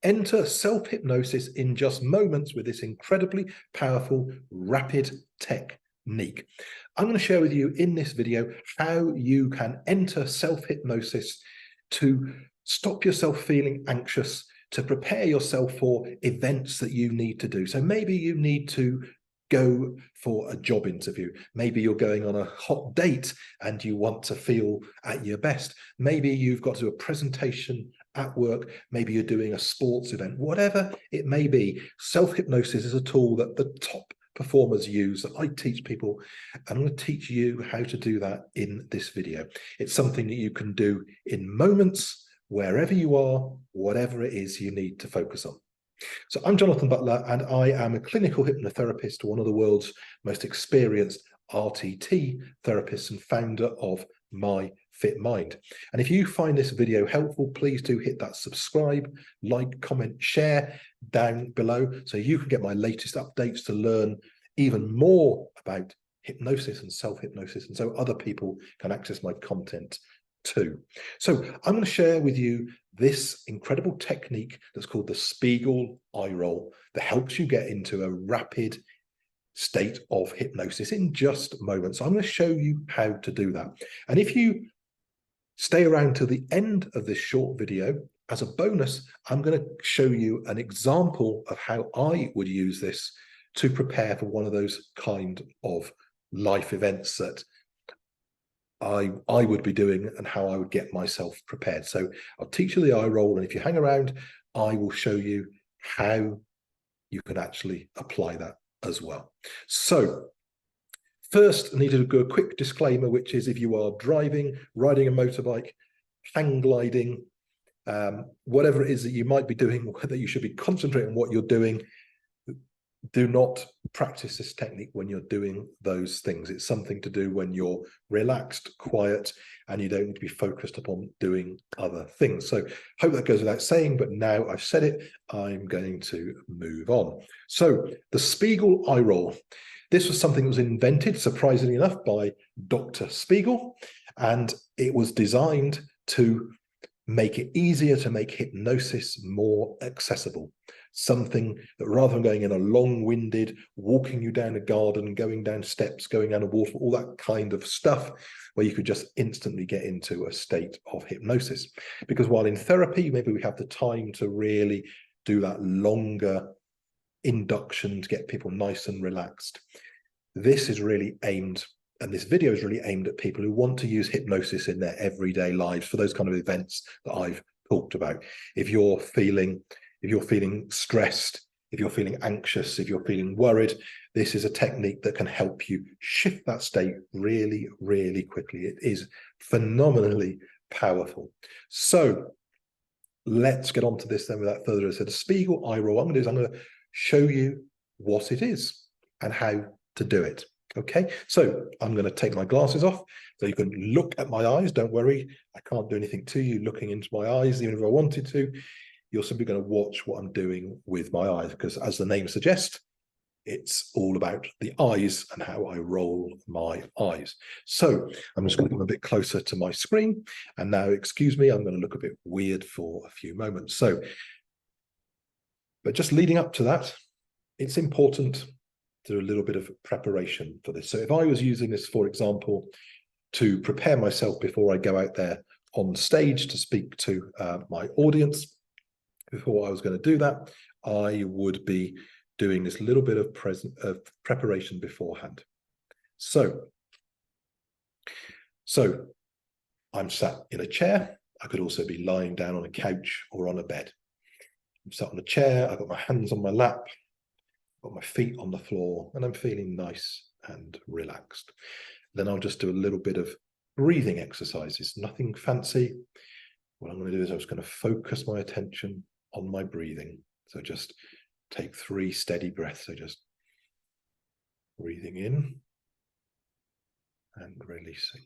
enter self-hypnosis in just moments with this incredibly powerful, rapid technique. I'm going to share with you in this video how you can enter self-hypnosis to stop yourself feeling anxious, to prepare yourself for events that you need to do. So maybe you need to go for a job interview. Maybe you're going on a hot date and you want to feel at your best. Maybe you've got to do a presentation at work. Maybe you're doing a sports event. Whatever it may be, self-hypnosis is a tool that the top performers use, that I teach people, and I'm going to teach you how to do that in this video. It's something that you can do in moments, wherever you are, whatever it is you need to focus on. So I'm Jonathan Butler, and I am a clinical hypnotherapist, one of the world's most experienced RTT therapists and founder of My Fit Mind. And if you find this video helpful, please do hit that subscribe, like, comment, share down below so you can get my latest updates to learn even more about hypnosis and self-hypnosis, and so other people can access my content too. So I'm going to share with you this incredible technique that's called the Spiegel eye roll that helps you get into a rapid state of hypnosis in just moments. So I'm going to show you how to do that. And if you stay around till the end of this short video, as a bonus, I'm going to show you an example of how I would use this to prepare for one of those kind of life events that I would be doing, and how I would get myself prepared. So I'll teach you the eye roll, and if you hang around, I will show you how you can actually apply that as well. So first, I need to do a quick disclaimer, which is if you are driving, riding a motorbike, hang gliding, whatever it is that you might be doing, that you should be concentrating on what you're doing, do not practice this technique when you're doing those things. It's something to do when you're relaxed, quiet, and you don't need to be focused upon doing other things. So hope that goes without saying, but now I've said it, I'm going to move on. So the Spiegel eye roll. This was something that was invented, surprisingly enough, by Dr. Spiegel, and it was designed to make it easier to make hypnosis more accessible. Something that rather than going in a long-winded, walking you down a garden, going down steps, going down a waterfall, all that kind of stuff, where you could just instantly get into a state of hypnosis. Because while in therapy, maybe we have the time to really do that longer induction to get people nice and relaxed. This is really aimed, and this video is really aimed at people who want to use hypnosis in their everyday lives for those kind of events that I've talked about. If you're feeling stressed, if you're feeling anxious, if you're feeling worried, this is a technique that can help you shift that state really, really quickly. It is phenomenally powerful. So let's get on to this then without further ado. So the Spiegel eye roll, what I'm going to do is I'm going to show you what it is and how to do it. Okay, so I'm going to take my glasses off so you can look at my eyes. Don't worry, I can't do anything to you looking into my eyes, even if I wanted to. You're simply going to watch what I'm doing with my eyes, because as the name suggests, it's all about the eyes and how I roll my eyes. So I'm just going to come a bit closer to my screen. And now, excuse me, I'm going to look a bit weird for a few moments. So, but just leading up to that, it's important to do a little bit of preparation for this. So if I was using this, for example, to prepare myself before I go out there on stage to speak to my audience, before I was going to do that, I would be doing this little bit of preparation beforehand. So I'm sat in a chair. I could also be lying down on a couch or on a bed. I'm sat on a chair. I've got my hands on my lap, got my feet on the floor, and I'm feeling nice and relaxed. Then I'll just do a little bit of breathing exercises, nothing fancy. What I'm going to do is I'm just going to focus my attention on my breathing. So just take 3 steady breaths. So just breathing in and releasing.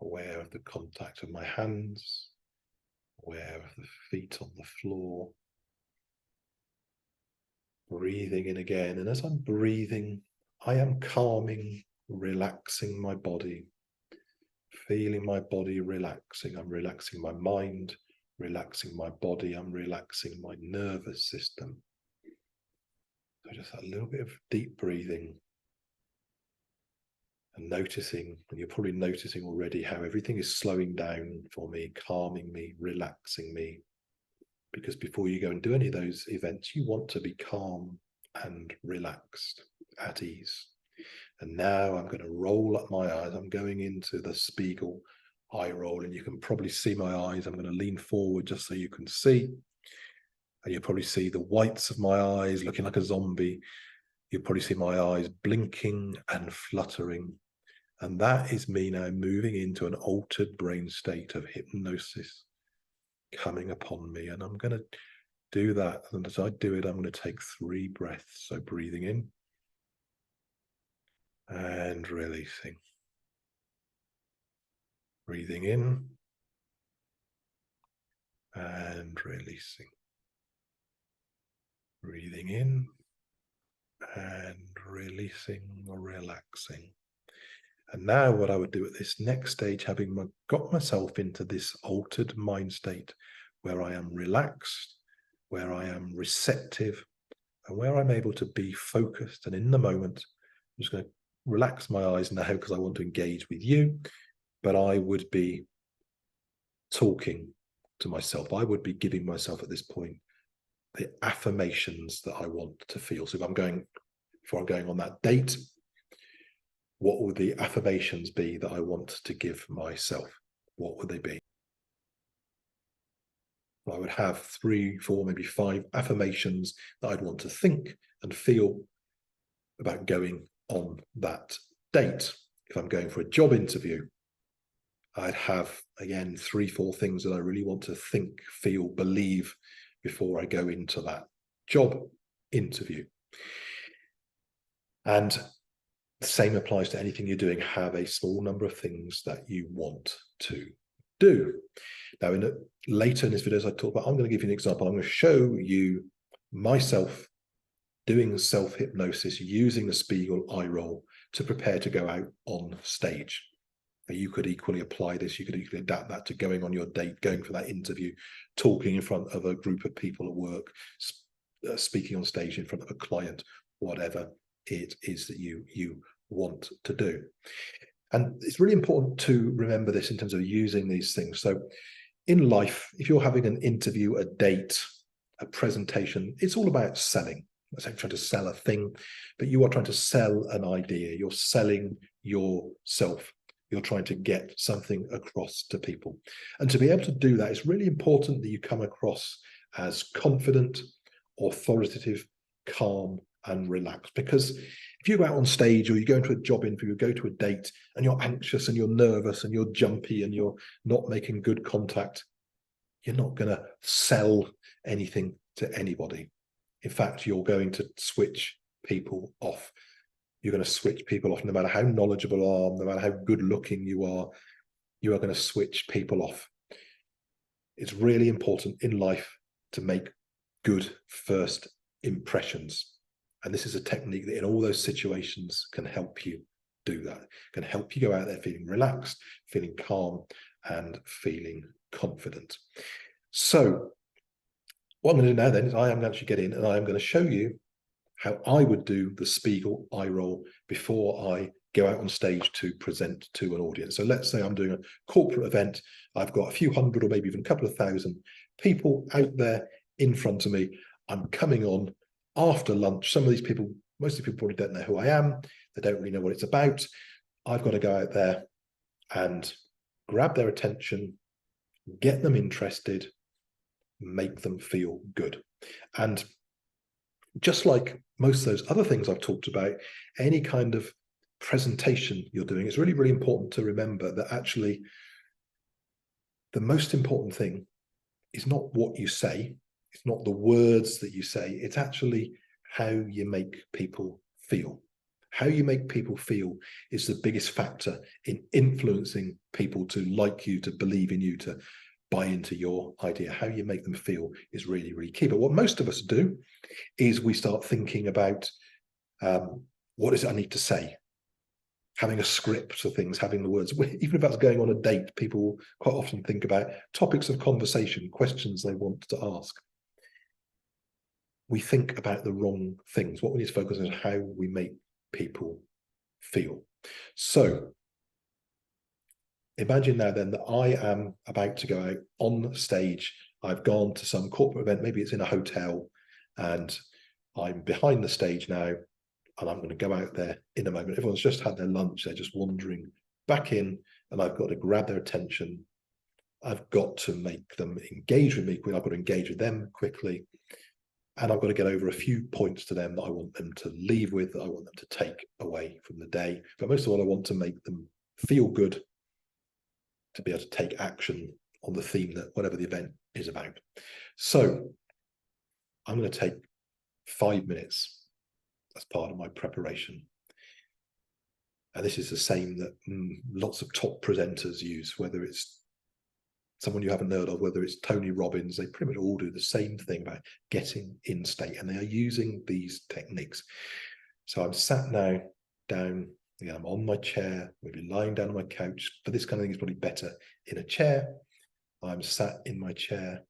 Aware of the contact of my hands, aware of the feet on the floor. Breathing in again, and as I'm breathing, I am calming, relaxing my body, feeling my body relaxing. I'm relaxing my mind, relaxing my body, I'm relaxing my nervous system. So just a little bit of deep breathing and noticing, and you're probably noticing already how everything is slowing down for me, calming me, relaxing me. Because before you go and do any of those events, you want to be calm and relaxed, at ease. And now I'm going to roll up my eyes. I'm going into the Spiegel eye roll, and you can probably see my eyes. I'm going to lean forward just so you can see. And you'll probably see the whites of my eyes looking like a zombie. You'll probably see my eyes blinking and fluttering. And that is me now moving into an altered brain state of hypnosis coming upon me. And I'm going to do that. And as I do it, I'm going to take 3 breaths. So breathing in and releasing. Breathing in and releasing. Breathing in and releasing or relaxing. And now what I would do at this next stage, having got myself into this altered mind state where I am relaxed, where I am receptive, and where I'm able to be focused and in the moment, I'm just going to relax my eyes now because I want to engage with you, but I would be talking to myself. I would be giving myself at this point the affirmations that I want to feel. So if I'm going, before I'm going on that date, what would the affirmations be that I want to give myself? What would they be? I would have 3, 4, maybe 5 affirmations that I'd want to think and feel about going on that date. If I'm going for a job interview, I'd have, again, 3, 4 things that I really want to think, feel, believe before I go into that job interview. And the same applies to anything you're doing. Have a small number of things that you want to do. Now, later in this video, as I talk about, I'm going to give you an example. I'm going to show you myself doing self-hypnosis using the Spiegel eye roll to prepare to go out on stage. Now, you could equally apply this. You could equally adapt that to going on your date, going for that interview, talking in front of a group of people at work, speaking on stage in front of a client, whatever it is that you want to do. And it's really important to remember this in terms of using these things. So in life, if you're having an interview, a date, a presentation, it's all about selling. It's like trying to sell a thing, but you are trying to sell an idea. You're selling yourself. You're trying to get something across to people. And to be able to do that, it's really important that you come across as confident, authoritative, calm, and relaxed. Because if you go out on stage or you go into a job interview, you go to a date and you're anxious and you're nervous and you're jumpy and you're not making good contact, you're not going to sell anything to anybody. In fact, you're going to switch people off. You're going to switch people off. No matter how knowledgeable you are, no matter how good looking you are going to switch people off. It's really important in life to make good first impressions. And this is a technique that in all those situations can help you do that, can help you go out there feeling relaxed, feeling calm, and feeling confident. So what I'm going to do now then is I am going to actually get in and I am going to show you how I would do the Spiegel eye roll before I go out on stage to present to an audience. So let's say I'm doing a corporate event. I've got a few hundred or maybe even a couple of thousand people out there in front of me. I'm coming on after lunch. Some of these people, most of the people probably don't know who I am. They don't really know what it's about. I've got to go out there and grab their attention, get them interested, make them feel good. And just like most of those other things I've talked about, any kind of presentation you're doing, it's really, really important to remember that actually the most important thing is not what you say. It's not the words that you say. It's actually how you make people feel. How you make people feel is the biggest factor in influencing people to like you, to believe in you, to buy into your idea. How you make them feel is really, really key. But what most of us do is we start thinking about what is it I need to say? having a script for things, having the words. Even if that's going on a date, people quite often think about topics of conversation, questions they want to ask. We think about the wrong things. What we need to focus on is how we make people feel. So imagine now then that I am about to go out on stage. I've gone to some corporate event, maybe it's in a hotel, and I'm behind the stage now, and I'm going to go out there in a moment. Everyone's just had their lunch, they're just wandering back in, and I've got to grab their attention. I've got to make them engage with me quickly. I've got to engage with them quickly. And I've got to get over a few points to them that I want them to leave with, that I want them to take away from the day. But most of all, I want to make them feel good, to be able to take action on the theme that whatever the event is about. So I'm going to take 5 minutes as part of my preparation. And this is the same that lots of top presenters use, whether it's someone you haven't heard of, whether it's Tony Robbins, they pretty much all do the same thing about getting in state, and they are using these techniques. So I'm sat now down, again, I'm on my chair, maybe lying down on my couch. For this kind of thing, it's probably better in a chair. I'm sat in my chair,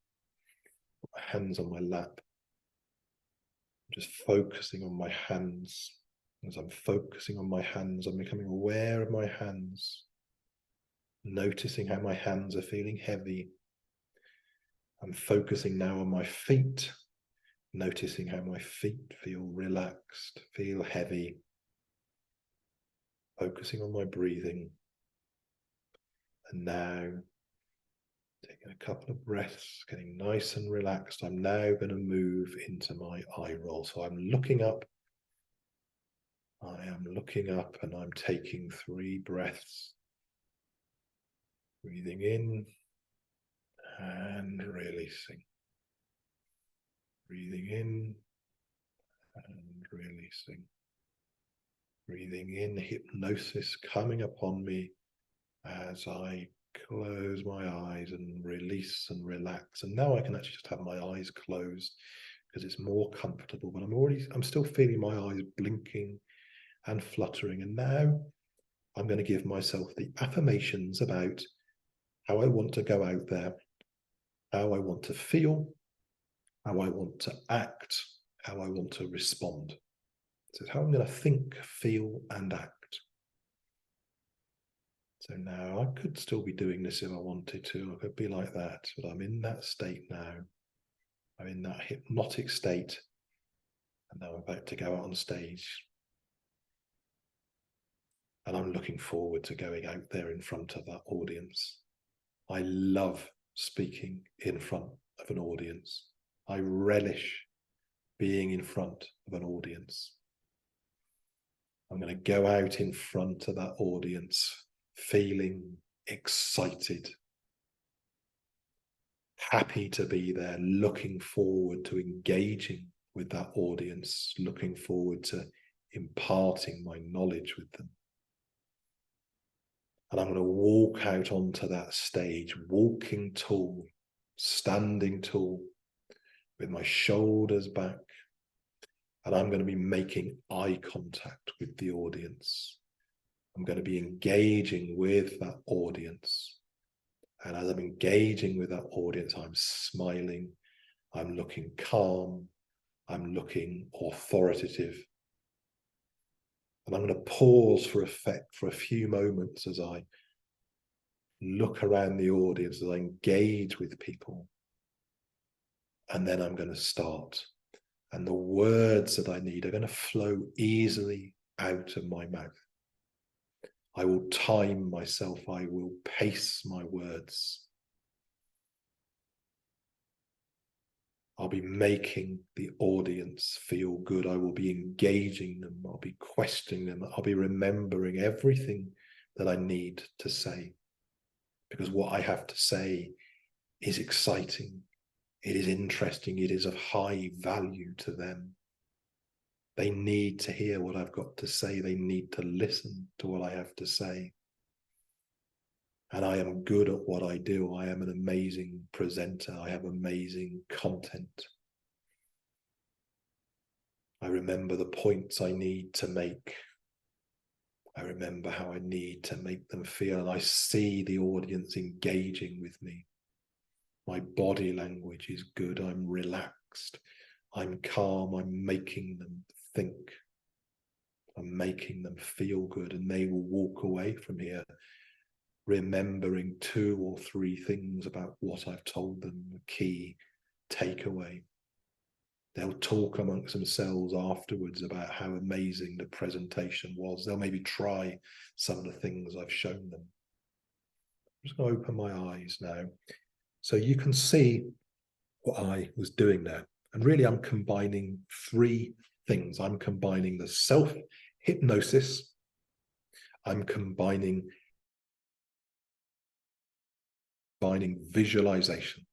my hands on my lap, just focusing on my hands. As I'm focusing on my hands, I'm becoming aware of my hands, noticing how my hands are feeling heavy. I'm focusing now on my feet, noticing how my feet feel relaxed, feel heavy. Focusing on my breathing. And now, taking a couple of breaths, getting nice and relaxed, I'm now going to move into my eye roll. So I'm looking up. I am looking up and I'm taking 3 breaths. Breathing in and releasing. Breathing in and releasing. Breathing in, hypnosis coming upon me as I close my eyes and release and relax. And now I can actually just have my eyes closed because it's more comfortable, but I'm still feeling my eyes blinking and fluttering. And now I'm going to give myself the affirmations about how I want to go out there, how I want to feel, how I want to act, how I want to respond. So it's how I'm going to think, feel, and act. So now I could still be doing this if I wanted to. I could be like that, but I'm in that state now. I'm in that hypnotic state, and now I'm about to go out on stage. And I'm looking forward to going out there in front of that audience. I love speaking in front of an audience. I relish being in front of an audience. I'm going to go out in front of that audience feeling excited, happy to be there, looking forward to engaging with that audience, looking forward to imparting my knowledge with them. And I'm going to walk out onto that stage, walking tall, standing tall, with my shoulders back. And I'm going to be making eye contact with the audience. I'm going to be engaging with that audience. And as I'm engaging with that audience, I'm smiling, I'm looking calm, I'm looking authoritative. And I'm going to pause for effect for a few moments as I look around the audience, as I engage with people. And then I'm going to start. And the words that I need are going to flow easily out of my mouth. I will time myself. I will pace my words. I'll be making the audience feel good. I will be engaging them. I'll be questioning them. I'll be remembering everything that I need to say. Because what I have to say is exciting. It is interesting. It is of high value to them. They need to hear what I've got to say. They need to listen to what I have to say. And I am good at what I do. I am an amazing presenter. I have amazing content. I remember the points I need to make. I remember how I need to make them feel, and I see the audience engaging with me. My body language is good. I'm relaxed. I'm calm. I'm making them think. I'm making them feel good, and they will walk away from here remembering 2 or 3 things about what I've told them, a key takeaway. They'll talk amongst themselves afterwards about how amazing the presentation was. They'll maybe try some of the things I've shown them. I'm just going to open my eyes now so you can see what I was doing there. And really, I'm combining 3 things. I'm combining the self-hypnosis. I'm combining visualization.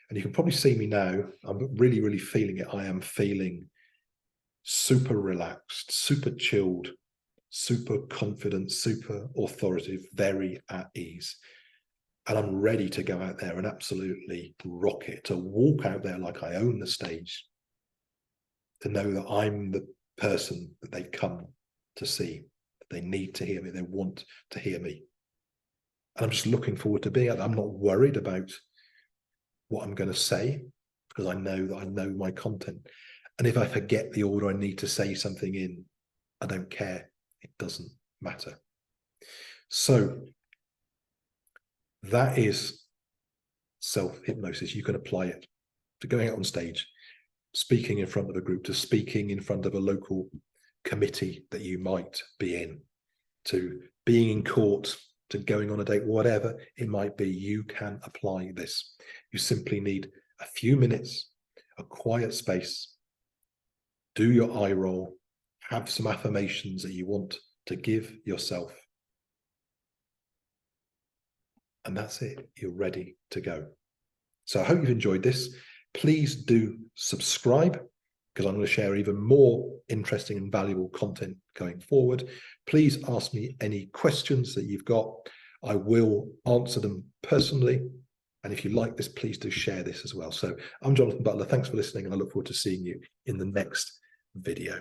And you can probably see me now. I'm really, really feeling it. I am feeling super relaxed, super chilled, super confident, super authoritative, very at ease. And I'm ready to go out there and absolutely rock it, to walk out there like I own the stage, to know that I'm the person that they've come to see. They need to hear me. They want to hear me. And I'm just looking forward to being out there. I'm not worried about what I'm going to say, because I know that I know my content. And if I forget the order I need to say something in, I don't care. It doesn't matter. So that is self-hypnosis. You can apply it to going out on stage, speaking in front of a group, to speaking in front of a local committee that you might be in, to being in court, to going on a date, whatever it might be. You can apply this. You simply need a few minutes, a quiet space, do your eye roll, have some affirmations that you want to give yourself. And that's it. You're ready to go. So I hope you've enjoyed this. Please do subscribe, because I'm going to share even more interesting and valuable content going forward. Please ask me any questions that you've got. I will answer them personally. And if you like this, please do share this as well. So I'm Jonathan Butler. Thanks for listening, and I look forward to seeing you in the next video.